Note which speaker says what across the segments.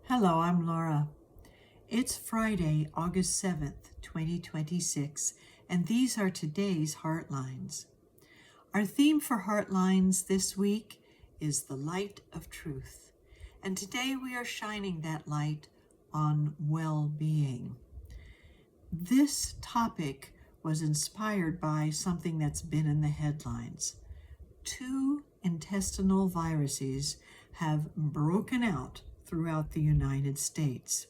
Speaker 1: Hello, I'm Laura. It's Friday, August 7th, 2026, and these are today's Heartlines. Our theme for Heartlines this week is the light of truth, and today we are shining that light on well-being. This topic was inspired by something that's been in the headlines. 2 intestinal viruses have broken out throughout the United States.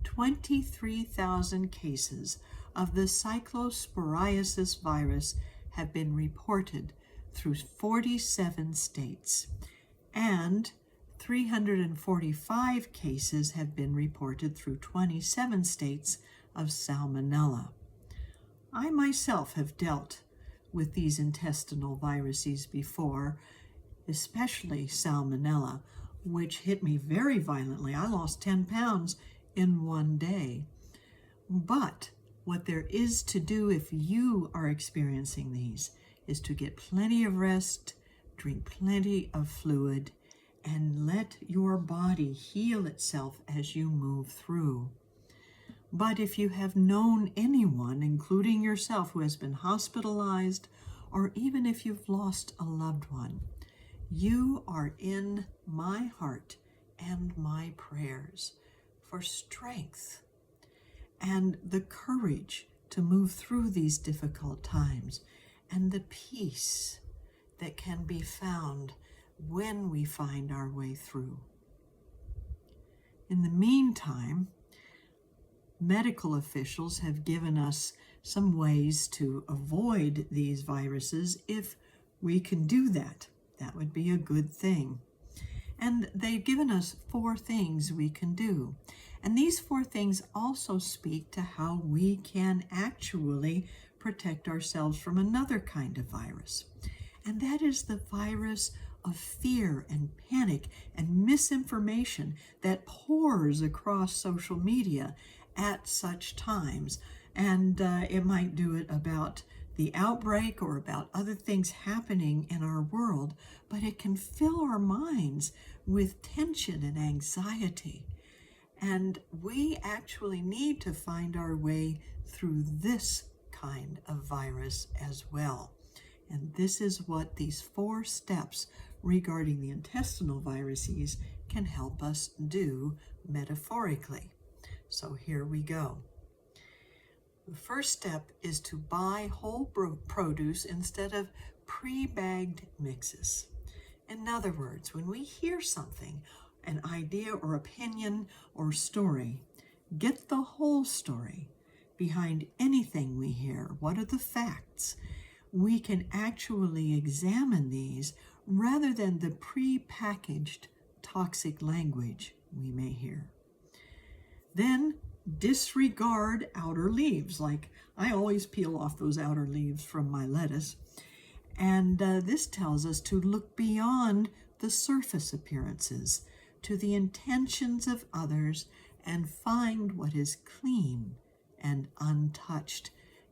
Speaker 1: 23,000 cases of the cyclosporiasis virus have been reported through 47 states, and 345 cases have been reported through 27 states of salmonella. I myself have dealt with these intestinal viruses before, especially salmonella, which hit me very violently. I lost 10 pounds in one day. But what there is to do if you are experiencing these is to get plenty of rest, drink plenty of fluid, and let your body heal itself as you move through. But if you have known anyone, including yourself, who has been hospitalized, or even if you've lost a loved one, you are in my heart and my prayers for strength and the courage to move through these difficult times and the peace that can be found when we find our way through. In the meantime, medical officials have given us some ways to avoid these viruses if we can do that. That would be a good thing. And they've given us 4 things we can do. And these 4 things also speak to how we can actually protect ourselves from another kind of virus. And that is the virus of fear and panic and misinformation that pours across social media at such times. And it might do it about the outbreak or about other things happening in our world, but it can fill our minds with tension and anxiety. And we actually need to find our way through this kind of virus as well. And this is what these 4 steps regarding the intestinal viruses can help us do metaphorically. So here we go. The first step is to buy whole produce instead of pre-bagged mixes. In other words, when we hear something, an idea or opinion or story, get the whole story behind anything we hear. What are the facts? We can actually examine these rather than the pre-packaged toxic language we may hear. Then disregard outer leaves. Like I always peel off those outer leaves from my lettuce. And this tells us to look beyond the surface appearances to the intentions of others and find what is clean and untouched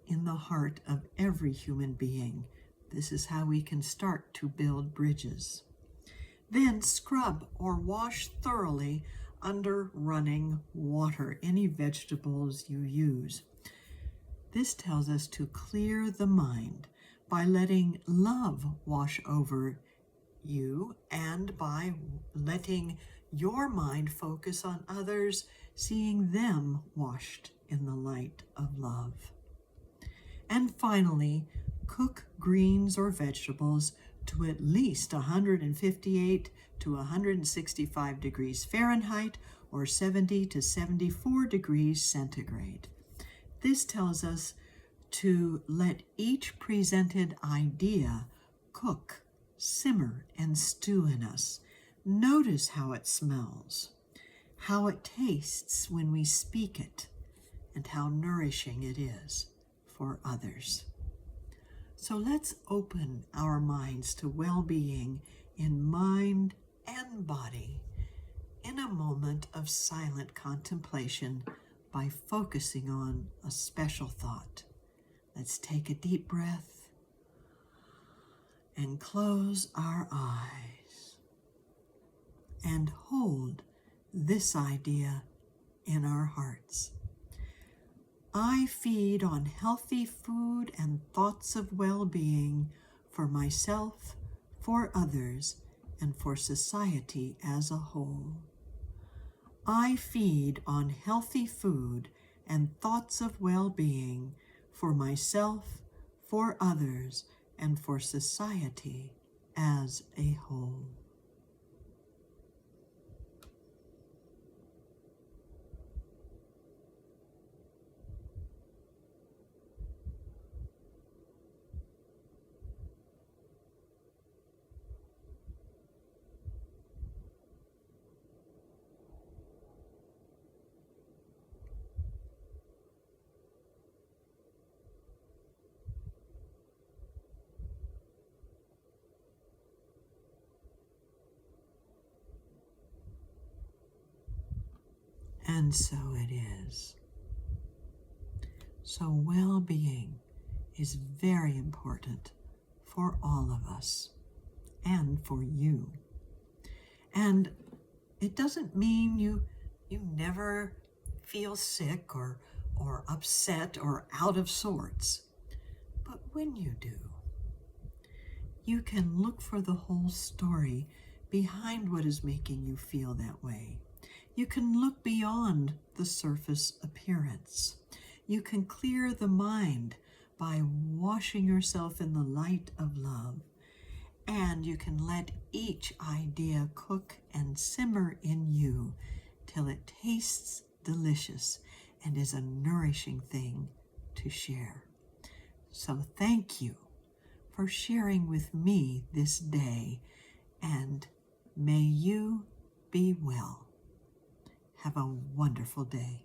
Speaker 1: in the heart of every human being. This is how we can start to build bridges. Then scrub or wash thoroughly under running water any vegetables you use. This tells us to clear the mind by letting love wash over you and by letting your mind focus on others, seeing them washed in the light of love. And finally, cook greens or vegetables to at least 158 to 165 degrees Fahrenheit or 70 to 74 degrees centigrade. This tells us to let each presented idea cook, simmer, and stew in us. Notice how it smells, how it tastes when we speak it, and how nourishing it is for others. So let's open our minds to well-being in mind and body in a moment of silent contemplation by focusing on a special thought. Let's take a deep breath and close our eyes and hold this idea in our hearts. I feed on healthy food and thoughts of well-being for myself, for others, and for society as a whole. I feed on healthy food and thoughts of well-being for myself, for others, and for society as a whole. And so it is. So well-being is very important for all of us and for you. And it doesn't mean you never feel sick or upset or out of sorts. But when you do, you can look for the whole story behind what is making you feel that way. You can look beyond the surface appearance. You can clear the mind by washing yourself in the light of love. And you can let each idea cook and simmer in you till it tastes delicious and is a nourishing thing to share. So thank you for sharing with me this day, and may you be well. Have a wonderful day.